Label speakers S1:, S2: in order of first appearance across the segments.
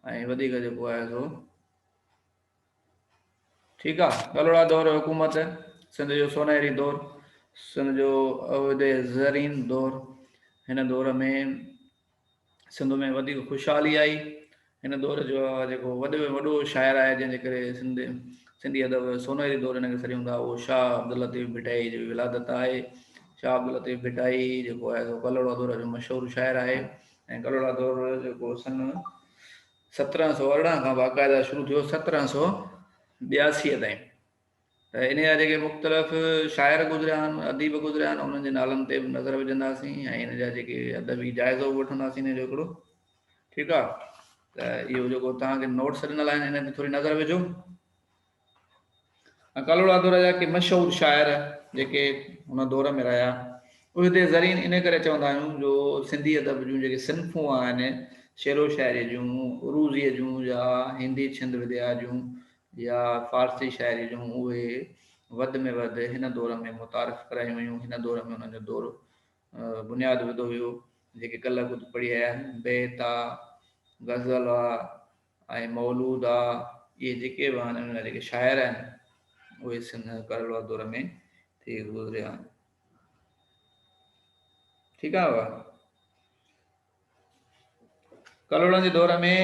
S1: ऐं वधीक जेको आहे सो ठीकु आहे। कलोड़ा दौर हुकूमत, सिंध जो सोनेरी दौर, सिंध जो अवध ज़रीन दौर। हिन दौर में सिंध में वधीक ख़ुशहाली आई। हिन दौर जो जेको वॾे में वॾो शाइर आहे जंहिंजे करे सिंधी अदब सोनेरी दौर हिनखे सॾियूं था, उहो शाह अब्दुल लतीफ़ भिटाई जी विलादत आहे। शाह अब्दुल लतीफ़ भिटाई जेको आहे सो कलोड़ा दौर जो मशहूरु शाइर आहे। ऐं कलोड़ा दौर जेको सन 1718 खां बाक़ाइदा शुरू थियो 1782 ताईं। त इन जा जेके मुख़्तलिफ़ शाइर गुज़रिया आहिनि, अदीब गुज़रिया आहिनि, उन्हनि जे नालनि ते बि नज़र विझंदासीं ऐं इन जा जेके अदबी जाइज़ो वठंदासीं इन जो हिकिड़ो। ठीकु आहे। त इहो जेको तव्हांखे नोट्स ॾिनल आहिनि इन ते थोरी नज़र विझो। ऐं कलोड़ा दौर जा के मशहूरु शाइर जेके हुन दौर में रहिया, उहे हिते ज़रीन इन करे चवंदा आहियूं जो सिंधी अदब जूं जेके सिन्फ़ूं आहिनि शेरो शाइरी जूं, उरूज़ीअ जूं या हिंदी छिंद विद्या जूं या फ़ारसी शाइरी जूं, उहे वधि में वधि हिन दौर में मुतारिफ़ करायूं हुयूं। हिन दौर में उन्हनि जो दौर बुनियादु विधो हुयो। जेके कल्ह कुझु पढ़ी आया आहिनि, बेत आहे, गज़ल आहे ऐं मौलूद आहे, इहे जेके बि आहिनि उन जा जेके शाइर आहिनि उहे सिंध कलोड़ा दौर में थी गुज़रिया आहिनि। ठीकु आहे भाउ। कलोड़नि जे दौर में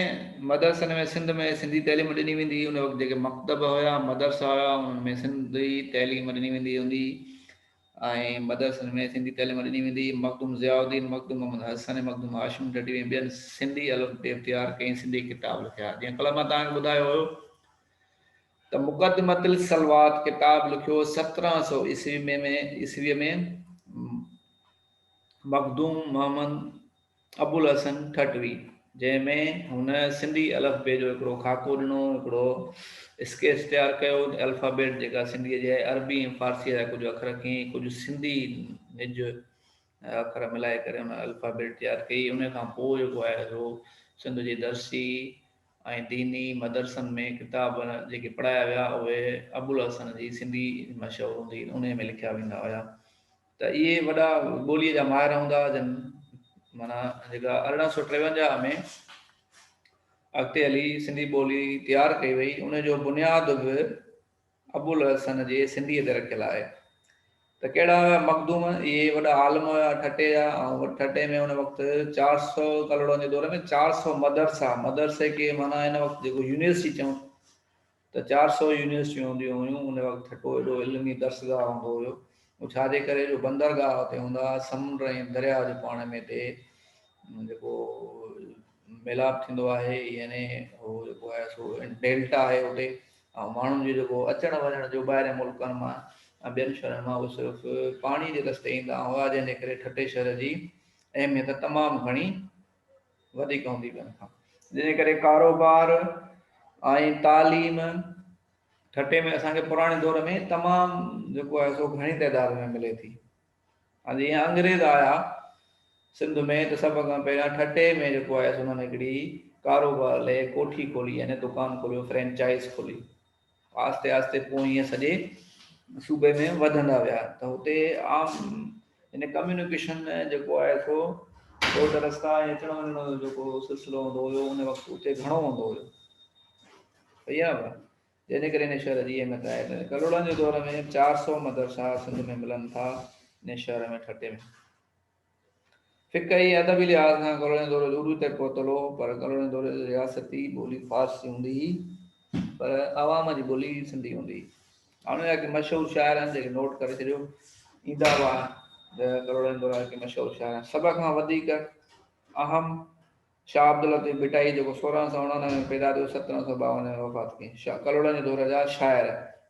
S1: मदरसनि में सिंध में सिंधी तइलीम ॾिनी वेंदी। उन वक़्तु जेके मकतब हुया, मदरसा हुया, उन्हनि में सिंधी तइलीम ॾिनी वेंदी हूंदी ऐं मदरसनि में सिंधी तइलीम ॾिनी वेंदी। मखदूम ज़ियाउद्दीन, मखदूम मोहम्मद हसन, मखदूम हाशिम टटीवी ॿियनि सिंधी अलफ़बे तयारु कई, सिंधी किताब लिखिया। जीअं कल्ह मां तव्हांखे ॿुधायो हुयो त मुक़दमतुल सलवात किताब लिखियो 1700 ईस्वीअ में मखदूम मोहम्मद अबुल हसन ठटवी, जंहिंमें हुन सिंधी अलफ़बे जो हिकिड़ो खाको ॾिनो, हिकिड़ो स्केच तयारु कयो। अल्फ़ाबेट जेका सिंधीअ जे अरबी ऐं फ़ारसीअ जा कुझु अखर कीअं, कुझु सिंधी निज अखर मिलाए करे हुन अल्फ़ाबेट तयारु कई। उन खां पोइ जेको आहे सो सिंध जी दर्सी ऐं दीनी मदरसनि में किताब जेके पढ़ाया विया उहे अबुल हसन जी सिंधी मशहूरु हूंदी उन में लिखिया वेंदा हुया। त इहे वॾा ॿोलीअ जा माहिर हूंदा जन माना जेका 1853 में अॻिते हली सिंधी ॿोली तयारु कई वई, उनजो बुनियादु बि अबुल हसन जे सिंधीअ ते रखियलु आहे। त कहिड़ा हुया मखदूम? इहे वॾा आलम हुया ठटे जा। ऐं ठटे में हुन वक़्तु 400 कलोड़नि जे दौर में 400 मदरसा, मदरसे खे माना हिन वक़्तु जेको यूनिवर्सिटी चऊं त 400 यूनिवर्सिटियूं हूंदियूं हुयूं। उन वक़्तु ठटो एॾो इल्मी दर्सगाह हूंदो हुयो। छाजे करे जो बंदरगाह हुते हूंदा, समुंड ऐं दरिया जे पाण में ते जेको मिलाप थींदो आहे, यानी उहो जेको आहे सो डेल्टा आहे हुते। ऐं माण्हुनि जो जेको अचण वञण जो ॿाहिरि मुल्कनि मां ॿियनि शहरनि मां उहे सिर्फ़ु पाणी जे रस्ते ईंदा हुआ, जंहिंजे करे ठटे शहर जी अहमियत तमामु घणी वधीक हूंदी ॿियनि खां। जंहिंजे करे कारोबार ऐं तालीम ठटे में असांखे पुराणे दौर में तमामु जेको आहे सो घणी तइदाद में मिले थी। हाणे जीअं अंग्रेज़ आया सिंध में त सभ खां पहिरियां ठटे में जेको आहे सो उन्हनि हिकिड़ी कारोबार लाइ कोठी खोली, यानी दुकान खोलियो, फ्रेंचाइज़ खोली। आस्ते आस्ते पोइ ईअं सॼे सूबे में वधंदा विया। त हुते आम इन कम्यूनिकेशन जेको आहे सो रोड रस्ता ऐं अचण वञण जो जेको सिलसिलो हूंदो हुयो उन वक़्तु उते घणो हूंदो हुयो। सही आहे। जंहिंजे करे हिन शहर जी अहमियत आहे। कलोड़नि जे दौर में 400 मदरसा सिंध में मिलनि था, इन शहर में ठटे में। फ़िक़्ह ऐं अदबी लिहाज़ खां कलोड़नि जे दौर जो उर्दू ते पहुतल हो, पर कलोड़नि जे दौर जी रियासती ॿोली फ़ारसी हूंदी हुई, पर आवाम जी ॿोली सिंधी हूंदी हुई। हाणे जा के मशहूरु शाइर आहिनि जेके नोट करे छॾियो, ईंदा हुआ कलोड़नि जे दौर जा के मशहूरु शाइर आहिनि। सभ खां वधीक अहम शाह अब्दुल लतीफ़ भिटाई, जेको 1699 में पैदा थियो, 1752 में वफ़ात कई। कलोड़नि जे दौर जा शाइर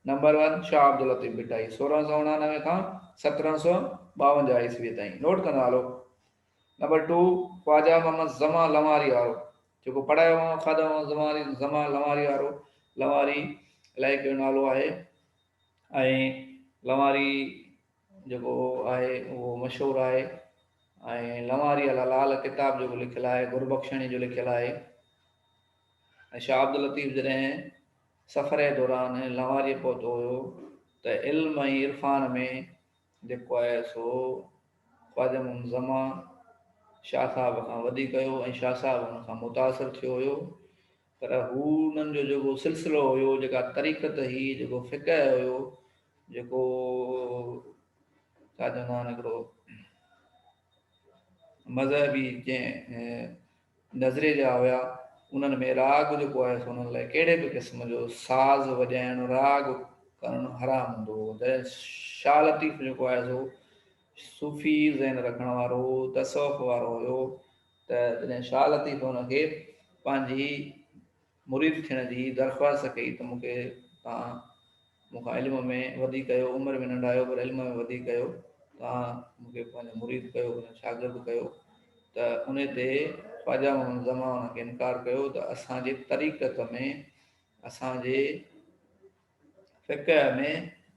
S1: नंबर 1 शाह अब्दुल लतीफ़ भिटाई, 1699 खां 1752 ईस्वी ताईं। नोट कंदा हलो। नंबर 2 ख्वाजा मोहम्मद ज़मा लवारी वारो, जेको पढ़ायो ख्वाजा मोहम्मद ज़मा लवारी वारो। लवारी इलाइक़े जो नालो आहे ऐं लवारी जेको आहे उहो मशहूरु आहे। ऐं लवारी अला लाल किताब जेको लिखियलु आहे गुरबख्शणी जो लिखियलु आहे। ऐं शाह अब्दुल लतीफ़ जॾहिं सफ़र जे दौरान लवारी पहुतो हुयो त इल्म ऐं इरफ़ान में जेको आहे सो ख्वाजा मोहम्मद ज़मा शाह साहब खां वधीक कयो ऐं शाह साहब हुन खां मुतासिर थियो हुयो पर हू उन्हनि जो जेको सिलसिलो हुयो, जेका तरीक़त ही, जेको फ़िक़ह हुयो, जेको छा चवंदा आहिनि हिकिड़ो मज़हबी जंहिं नज़रिए जा हुया, उन्हनि में राग जेको आहे सो उन्हनि लाइ कहिड़े बि क़िस्म जो साज़ वॼाइणु, राग करणु हराम हूंदो हो। जॾहिं शाह लतीफ़ जेको आहे सो सूफ़ी ज़हन रखण वारो, तसौफ़ वारो हुयो, त जॾहिं शाह लतीफ़ हुनखे पंहिंजी मुरीद थियण जी दरख़्वास्त कई त मूंखे तव्हां मूंखां इल्म में वधीक कयो, उमिरि में नंढा आहियो पर इल्म में वधीक कयो, तव्हां मूंखे पंहिंजो मुरीद कयो, शागिर्द कयो, त उन ते ख़्वाजा मोहम्मद ज़मा हुनखे इनकार कयो त असांजे तरीक़त में, असांजे फ़िक़ह में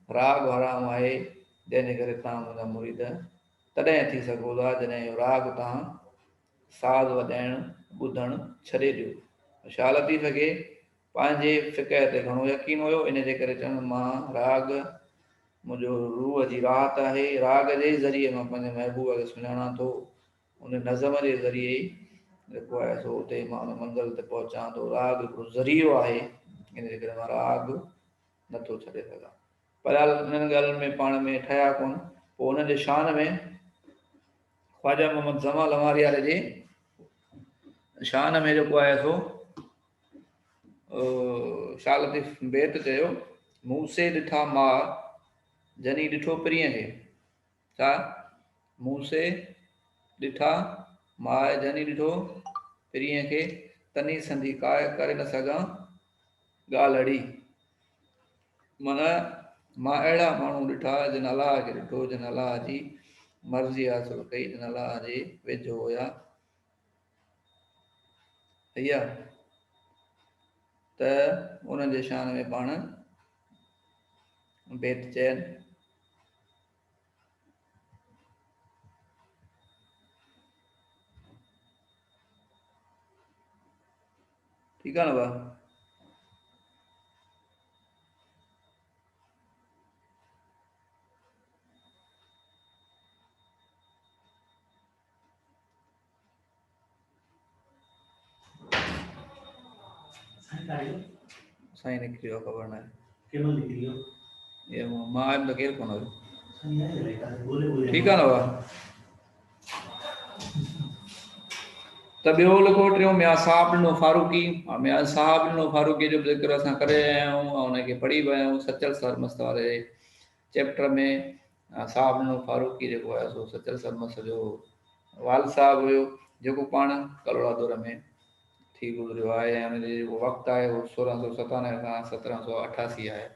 S1: राग हराम आहे, जंहिंजे करे तव्हां मुंहिंजा मुरीद तॾहिं थी सघो था जॾहिं इहो राग तव्हां साज़ वॼाइणु ॿुधणु छॾे ॾियो। शाह लतीफ़ खे पंहिंजे फ़िक़ह ते घणो यकीन हुयो, इन जे करे चवनि मां राग मुंहिंजो रूह जी राहत आहे, राग जे ज़रिए मां पंहिंजे महबूब खे सुञाणा थो, उन नज़म जे ज़रिए जेको आहे सो उते मां उन मंज़िल ते पहुचां थो। राग हिकिड़ो ज़रियो आहे, इन जे करे मां राग नथो छॾे सघां। पर हिननि ॻाल्हियुनि में पाण में ठहिया कोन। पोइ हुननि जे शान में ख़्वाजा मोहम्मद ज़मा लमारी वारे जे शान में जेको आहे सो शाह लतीफ़ बेत चयो, मूं से ॾिठा मां जनी ॾिठो परीअं खे, छा मूं से ॾिठा मां जनी ॾिठो परीअं खे, तनी संधी काय करे न सघां ॻाल्हि अड़ी। माना मां अहिड़ा माण्हू ॾिठा जिन अलाह खे ॾिठो, जिन अलाह जी मर्ज़ी हासिल कई, जिन अलाह जे वेझो हुया, इहा त उन्हनि जे शान में पाण बेत चयनि। ठीकु आहे न भाउ? साईं निकिरी वियो, ख़बर न आहे, मां आयुमि त केरु कोन हुयो। ठीकु आहे न भाउ? त ॿियो लिखो टियों, मियां साहब ॾिनो फारूकी। मियां साहब ॾिनो फारूकी जो ज़िक्र असां करे रहिया आहियूं ऐं हुनखे पढ़ी विया आहियूं सचल सरमस्त वारे चैप्टर में। साहब ॾिनो फारूकी जेको आहे सो सचल सरमस्त जो वाल साहब हुयो, जेको पाण कलोड़ा दौर में थी गुज़रियो आहे, ऐं हुनजो जेको वक़्तु आहे उहो 1697 खां 1788 आहे।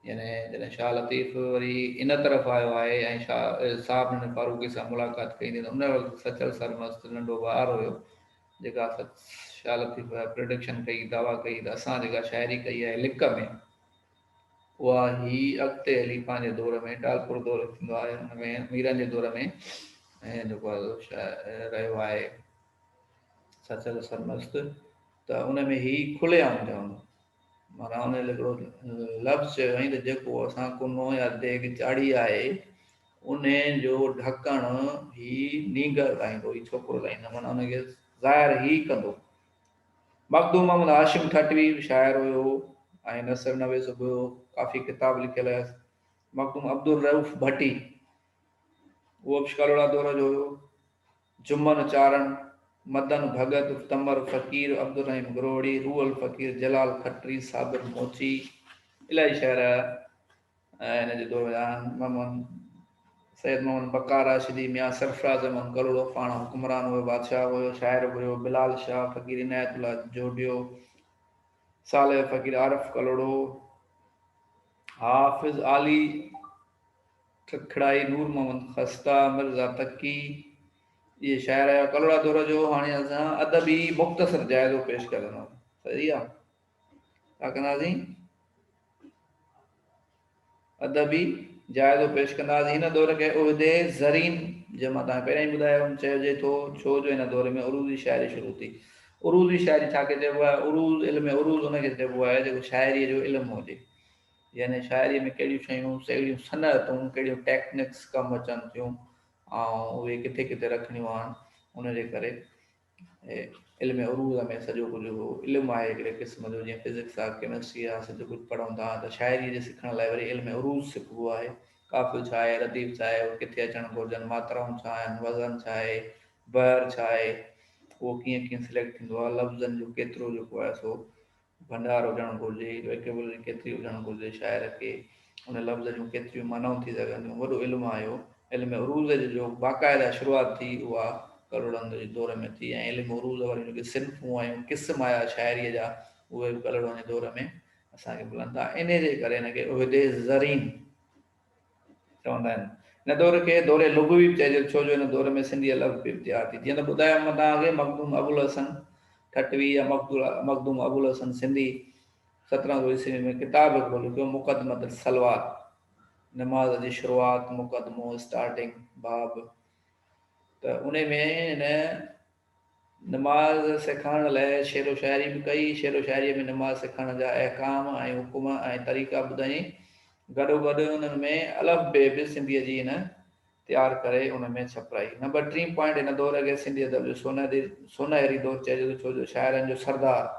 S1: यानी जॾहिं शाह लतीफ़ वरी इन तरफ़ आयो आहे ऐं साहब ॾिनो फारूकी सां मुलाक़ात कई त उन वक़्तु सचल सरमस्त नंढो ॿार हुयो, जेका शाह लतीफ़ प्रिडिक्शन कई, दावा कई त असां जेका शाइरी कई आहे लिक में, उहा ही अॻिते हली पंहिंजे दौर में टालपुर दौर थींदो आहे, हुन में मीरनि जे दौर में ऐं जेको आहे रहियो आहे सचल सरमस्त, त उन में ही खुलियाम चवंदो, माना हुन हिकिड़ो लफ़्ज़ चयो हुअईं त जेको असां कुनो या देग चाढ़ी आहे उन जो ढकणु ही नीगर ॻाईंदो, ही छोकिरो ॻाईंदो, माना हुनखे ज़ाहिर ही कंदो। मखदूम मोहम्मद हाशिम ठटवी शाइर हुयो ऐं नसर नवेज़ हुयो, काफ़ी किताब लिखियल आहे। मखदूम अब्दुल रऊफ़ भट्टी, उहो बि कलोड़ा दौर जो हुयो। जुम्मन चारण, मदन भगत, तमर फ़कीर, अब्दुल रहीम गरोड़ी, रूअल फ़कीर, जलाल खत्री, साबिर मोची, इलाही शाइर ऐं हिन जे दौर में सैयद मोहम्मद बकार राशिदी, मियां सरफराज़ अहमद गलोड़ो पाण हुक्मरान हुयो, बादशाह हुयो, शाइर हुयो। बिलाल शाह, फ़कीर इनायतुल्लाह जोडियो, सालेह फ़कीर, आरिफ कलोड़ो, हाफ़िज़ आली खखड़ाई, नूर मोहम्मद खस्ता, मिर्ज़ा तकी, ये शाइर आया कलोड़ा दौर जो। हाणे असां अदबी मुख़्तसर जाइज़ो पेश कंदा, सही आहे? छा कंदासीं? अदबी जाइज़ो पेश कंदासीं। हिन दौर खे उहिदे ज़रीन जे मां तव्हांखे पहिरियों ई ॿुधायो चइजे थो, छो जो हिन दौर में उरूज़ी शाइरी शुरू थी। उरूज़ी शाइरी छा खे चइबो आहे? उरूज़ इल्म उरूज़ हुनखे चइबो आहे जेको शाइरीअ जो इल्मु हुजे, यानी शाइरीअ में कहिड़ियूं शयूं, कहिड़ियूं सनअतूं, कहिड़ियूं टेक्निक्स कमु अचनि थियूं ऐं उहे किथे किथे रखणियूं आहिनि, उनजे करे इल्म उरूज़ में सॼो कुझु इल्मु आहे हिकिड़े क़िस्म जो, जीअं फिज़िक्स आहे, केमिस्ट्री आहे, सॼो कुझु पढ़ूं था त शाइरी जे सिखण लाइ वरी इल्म उरूज़ सिखिबो आहे। काफ़िल छा आहे, रदीफ़ छा आहे, किथे अचणु घुरिजनि, मात्राऊं छा आहिनि, वज़न छा आहे, बहर छा आहे, उहो कीअं कीअं सिलेक्ट थींदो आहे, लफ़्ज़नि जो केतिरो जेको आहे सो भंडार हुजणु घुरिजे, वोकेबुलरी केतिरी हुजणु घुरिजे शाइर खे, उन लफ़्ज़ जूं केतिरियूं मानाऊं थी सघंदियूं, वॾो इल्मु आहे इहो। इल्म उरूज़ जो बाक़ाइदा शुरूआति थी उहा करोड़नि जे दौर में थी, ऐं इल्म उरूज़ वारियूं जेके सिन्फ़ूं आहियूं क़िस्म आया शाइरीअ जा, उहे बि करोड़नि जे दौर में असांखे मिलनि था। इन जे करे हिनखे उहिदे ज़रीन चवंदा आहिनि। हिन दौर खे दौरे लुग़वी बि चइजे, छो जो हिन दौर में सिंधी लफ़्ज़ बि तयारु थी। जीअं त ॿुधायो मां तव्हांखे, मखदूम अबुल हसन ठटवी या मखदूम अबुल हसन सिंधी 1700 ईस्वी में किताब हिकिड़ो लिखियो, मुक़दमत सलवार, नमाज़ जी शुरूआति, मुक़दमो, स्टार्टिंग बाब। त उन में हिन नमाज़ सेखारण लाइ शेरो शाइरी बि कई, शेरो शाइरीअ में नमाज़ सेखारण जा अहकाम ऐं हुकुम ऐं तरीक़ा ॿुधाई, गॾोगॾु उन्हनि में अलफ़ बे बि सिंधीअ जी हिन तयारु करे उन में छपाई। नंबर 3 पॉइंट, हिन दौर खे सिंधी अदब जो सोनहरी दौर चइजे थो, छो जो शाइरनि जो सरदार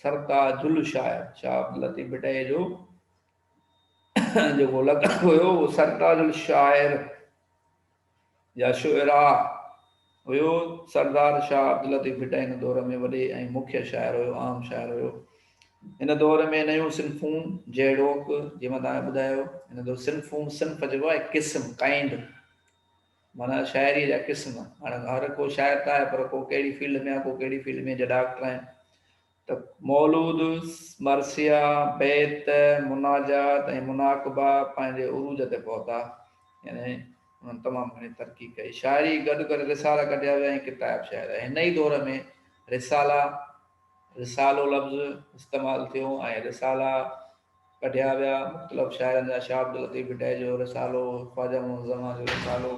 S1: सरताजुल शाइर शाह अब्दुल लतीफ़ भिटाईअ जो जेको लक़ब हुयो उहो सरताजुल शाइर या शुअरा हुयो। सरदार शाह अब्दुल लतीफ़ भिटाई हिन दौर में वॾे ऐं मुख्य शाइर हुयो, आम शाइर हुयो। हिन दौर में नयूं सिन्फ़ूं जहिड़ोक, जीअं मां तव्हांखे ॿुधायो, हिन दौर सिन्फ़ूं, सिन्फ़ जेको आहे क़िस्म, काइंड, माना शाइरीअ जा क़िस्म। हाणे हर को शाइर त आहे, पर को कहिड़ी फील्ड में आहे, को कहिड़ी फील्ड में, जा डॉक्टर आहिनि। त मौलूद, मरसिया, बैत, मुनाजात ऐं मुनाकबा पंहिंजे उरूज ते पहुता, यानी उन्हनि तमामु घणी तरक़ी कई। शाइरी गॾु गॾु रिसाला कढिया विया ऐं किताब शाइर। हिन ई दौर में रिसाला, रिसालो लफ़्ज़ इस्तेमालु थियो ऐं रिसाला कढिया विया मुख़्तलिफ़ शाइरनि जा, शाह अब्दुल लतीफ़ भिटाई जो रिसालो, ख्वाजा मोहम्मद ज़मा जो रिसालो,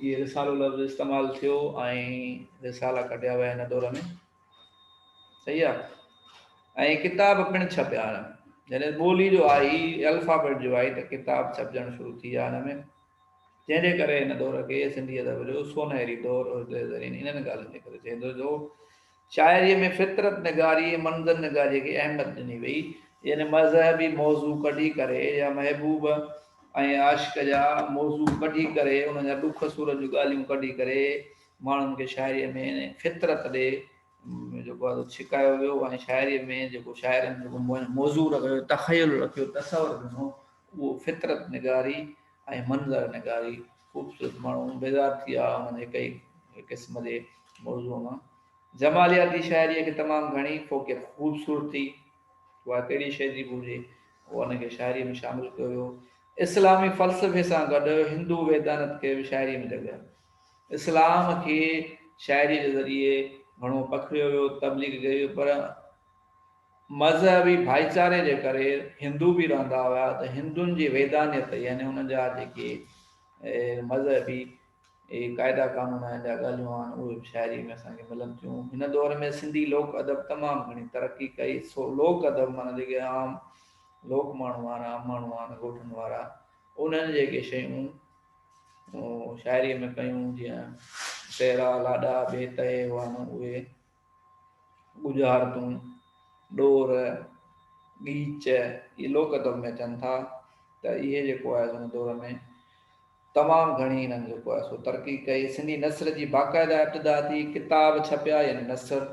S1: इहे रिसालो लफ़्ज़ इस्तेमालु थियो ऐं रिसाला कढिया विया हिन दौर में। सही आहे। ऐं किताब पिणु छपिया, जॾहिं ॿोली जो आई, अल्फ़ाबेट जो आई, त किताब छपजणु शुरू थी विया हिन में, जंहिंजे करे हिन दौर खे सिंधी अदब जो सोनहरी दौर इन्हनि ॻाल्हियुनि जे करे चवंदो जो शाइरीअ में फितरत निगारी, मंज़र निगारीअ खे अहमियत ॾिनी वई, यानी मज़हबी मौज़ू कढी करे या महबूब ऐं आशिक़ जा मौज़ू कढी करे, उन्हनि जा ॾुख सूर जूं ॻाल्हियूं कढी करे माण्हुनि खे शाइरीअ में फितरत ॾे जेको आहे छिकायो वियो, ऐं शाइरीअ में जेको शाइरनि जेको मौज़ू रखियो, तख़यल रखियो, तसवर ॾिनो, उहो फितरत निगारी ऐं मंज़र निगारी। ख़ूबसूरत माण्हू बेज़ार थी विया उन्हनि हिक ई क़िस्म जे मौज़ूअ मां। जमालियाती शाइरीअ खे तमामु घणी फ़ोक़ियत, ख़ूबसूरती, उहा कहिड़ी शइ जी हुजे, उहा हुनखे शाइरीअ में शामिलु कयो वियो। इस्लामी फ़लसफ़े सां गॾु हिंदू वेदानत खे बि शाइरीअ में जॻह, इस्लाम खे शाइरीअ जे ज़रिए घणो पखिड़ियो वियो, तबलीग कई, पर मज़हबी भाईचारे जे करे हिंदू बि रहंदा हुआ, त हिंदुनि जी वेदानियत, यानी हुननि जा जेके मज़हबी क़ाइदा क़ानून आहिनि, जा ॻाल्हियूं आहिनि, उहे बि शाइरी में असांखे मिलनि थियूं। हिन दौर में सिंधी लोक अदब तमामु घणी तरक़ी कई। सो लोक अदब माना जेके आम लोक माण्हू आहिनि, आम माण्हू आहिनि, ॻोठनि वारा, उन्हनि जेके शयूं शाइरीअ में कयूं, जीअं शेरा, लाॾा, बेतए हुआ, उहे गुजारतूं, ॾोर, गीच, इहे लोक अदब में अचनि था। त इहे जेको आहे हुन दौर में तमामु घणी हिननि जेको आहे सो तरक़ी कई। सिंधी नसर जी बाक़ाइदा इब्तिदा थी, किताब छपिया, यानी नसर,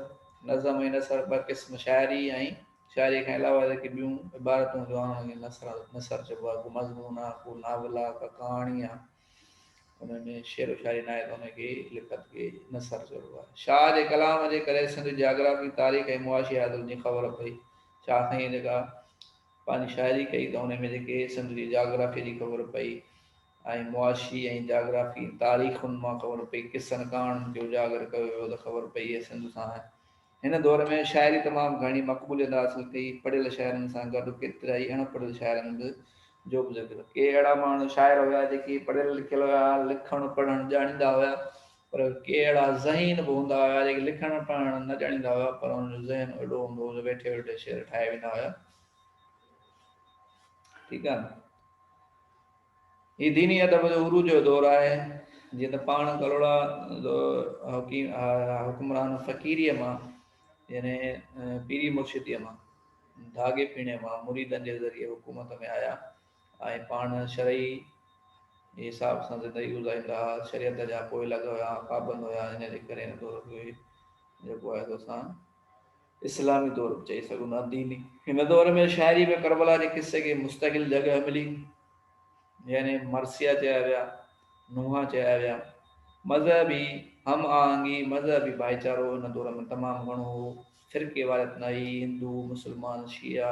S1: नज़म ऐं नसर ॿ क़िस्म, शाइरी ऐं शाइरी खां अलावा जेके ॿियूं इबारतूं जो आहे उनखे नसर चइबो आहे। को मज़मून आहे, को नावल आहे, का कहाणी आहे, उनमें शेरो शाइरी न आहे त उनखे लिखत खे नसर चइबो आहे। शाह जे कलाम जे करे सिंध जाग्राफी, तारीख़ ऐं मुआशी हालतुनि जी ख़बर पई। शाह साईं जेका पंहिंजी शाइरी कई त उन में जेके सिंध जी जाग्राफी जी ख़बर पई, ऐं मुआशी ऐं जाग्राफी तारीख़ुनि मां ख़बर पई, किसनि कहाणियुनि खे उजागर कयो वियो त ख़बर पई इहे सिंध सां आहे। हिन दौर में शाइरी तमामु घणी मक़बूलियत हासिलु कई। पढ़ियल शाइरनि सां गॾु केतिरा ई अणपढ़ियल शाइरनि बि जो बि ज़िक्र, के अहिड़ा माण्हू शाइर हुया जेके पढ़ियल लिखियल हुया, लिखणु पढ़णु ॼाणींदा हुया, पर के अहिड़ा ज़हीन बि हूंदा हुया जेके लिखणु पढ़णु न ॼाणींदा हुया, पर हुनजो ज़हन एॾो हूंदो हुओ, वेठे वेठे शेर ठाहे वेंदा हुया। ठीकु आहे। हीउ दीनी अदब जो उरूज जो दौरु आहे। जीअं त पाण कलोड़ा हुकुमरान फ़क़ीरीअ मां यानी पीरी मुर्शिदीअ मां धागे पीणे मां मुरीदनि जे ज़रिए हुकूमत में आया ऐं पाण शरई हिसाब सां ज़िंदगी गुज़ारींदा हुआ, शरीयत जा पोइलॻ हुया, पाबंद हुया। इन जे करे हिन दौर खे जेको आहे असां इस्लामी दौर बि चई सघूं था, दीनी। हिन दौर में शाइरी में करबला जे किस्से खे मुस्तक़िल जॻह मिली, यानी मरसिया चया विया, नुहा चया विया। मज़हबी हम आहंगी, मज़हबी भाईचारो हिन दौर में तमामु घणो हो। फ़िरके वारत न आई, हिंदू मुस्लमान शिया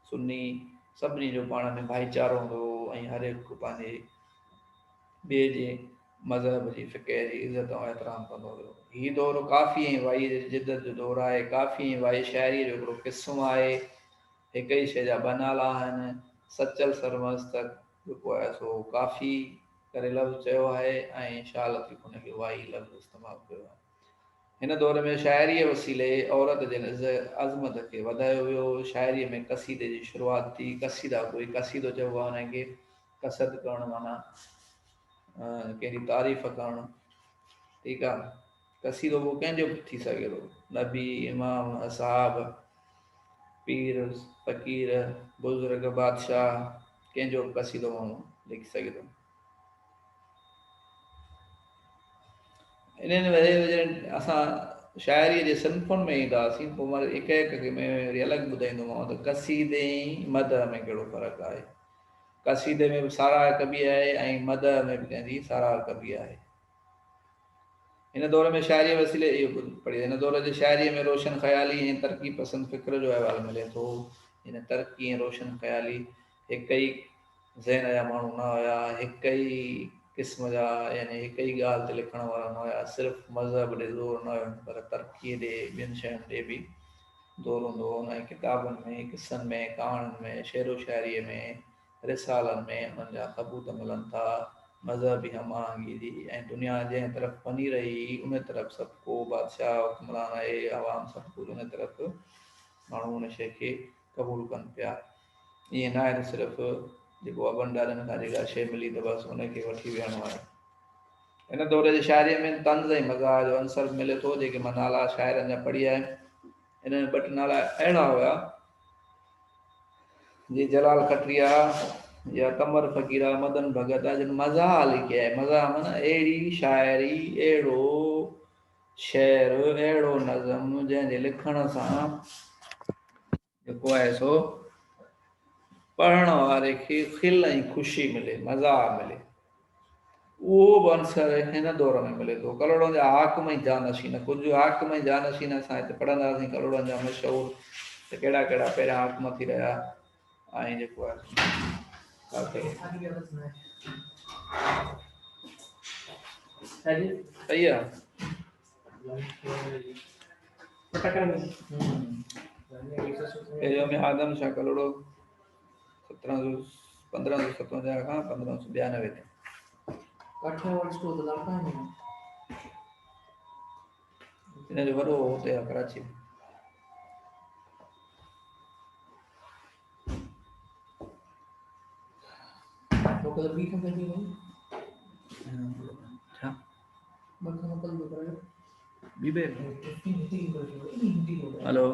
S1: सुन्नी सभिनी जो पाण में भाईचारो हूंदो हो ऐं हर हिकु पंहिंजे ॿिए जे मज़हब जी फ़िक़े जी इज़त ऐं एतिराम कंदो हुयो। हीउ दौरु काफ़ी ऐं वाई जिदत जो दौरु आहे, काफ़ी ऐं वाई शाइरीअ जो हिकिड़ो क़िस्सो आहे। हिक ई शइ जा ॿ नाला आहिनि, सचल सरमस्तक जेको आहे सो काफ़ी करे लफ़्ज़ चयो आहे ऐं शा लतीफ़ हुनखे वाई लफ़्ज़ इस्तेमालु कयो आहे। हिन दौर में शाइरीअ वसीले औरत जे अज़मत खे वधायो वियो। शाइरीअ में क़सीदे जी शुरूआति थी। कसीदा कोई कसीदो चइबो आहे हुनखे, कसद करणु माना कंहिंजी तारीफ़ करणु, ठीकु आहे। कसीदो उहो कंहिंजो बि थी सघे थो, नबी, इमाम, असहाब, पीर, फ़क़ीर, बुज़ुर्ग, बादशाह, कंहिंजो बि कसीदो माण्हू लिखी सघे थो। इन्हनि वजह असां शाइरीअ जे सिंफ़ुनि में ईंदासीं, पोइ मां हिक हिक में वरी अलॻि ॿुधाईंदोमांव त कसीदे ऐं मदह में कहिड़ो फ़र्क़ु आहे। कसीदे में बि साराह कबी आहे ऐं मदह में बि कंहिंजी साराह कबी आहे। हिन दौर में शाइरीअ वसीले इहो पढ़ी, हिन दौर जे शाइरीअ में रोशन ख़याली ऐं तरक़ी पसंदि फ़िक्र जो अहवालु मिले थो। हिन तरक़ी ऐं रोशन ख़याली हिक ई ज़हन जा माण्हू न हुया, हिक ई क़िस्म जा, यानी हिक ई ॻाल्हि ते लिखण वारा न हुया। सिर्फ़ु मज़हब ॾे ज़ोर न हुयो, पर तरक़ीअ ॾे ॿियनि शयुनि ॾे बि ज़ोर हूंदो हो। उन किताबनि में, क़िसनि में, कहाणियुनि में, शेरो शाइरीअ में, रिसालनि में उन्हनि जा सबूत मिलनि था मज़हबी हम आहंगी जी। ऐं दुनिया जंहिं तरफ़ वञी रही उन तरफ़ सभु को बादशाह हुक्मरान आहे, आवाम सभु कुझु उन तरफ़ माण्हू उन शइ खे क़बूलु कनि पिया। ईअं न आहे त सिर्फ़ु जेको आहे भंडारनि खां जेका शइ मिली त बसि उनखे वठी विहणो आहे। हिन दौर जे शाइरीअ में तंज़ ऐं मज़ाह जो अंसर मिले थो। जेके मां नाला शाइरनि जा पढ़ी आहिनि, हिन में ॿ टे नाला अहिड़ा हुया जी जलाल खटरिया या कमर फ़क़ीरा, मदन भगत जिन मज़ाह लिखी आहे। मज़ाह माना अहिड़ी शाइरी, अहिड़ो शेर, अहिड़ो नज़म जंहिंजे लिखण सां जेको आहे सो पढ़ण वारे खे खिल ऐं ख़ुशी मिले, मज़ाह मिले। उहो बि अंसर हिन दौर में मिले थो। कलोड़नि जा हाकिम ऐं जानशीन, कुझु हाकिम ऐं जानशीन असां हिते पढ़ंदासीं कलोड़नि जा मशहूरु त कहिड़ा कहिड़ा पहिरियां हाकिम थी रहिया ऐं जेको आहे सही आहे। पहिरियों में आदम शाह कलोड़ो 1557 खां 1592 हिन जो वॾो हुते आहे कराची में। हेलो।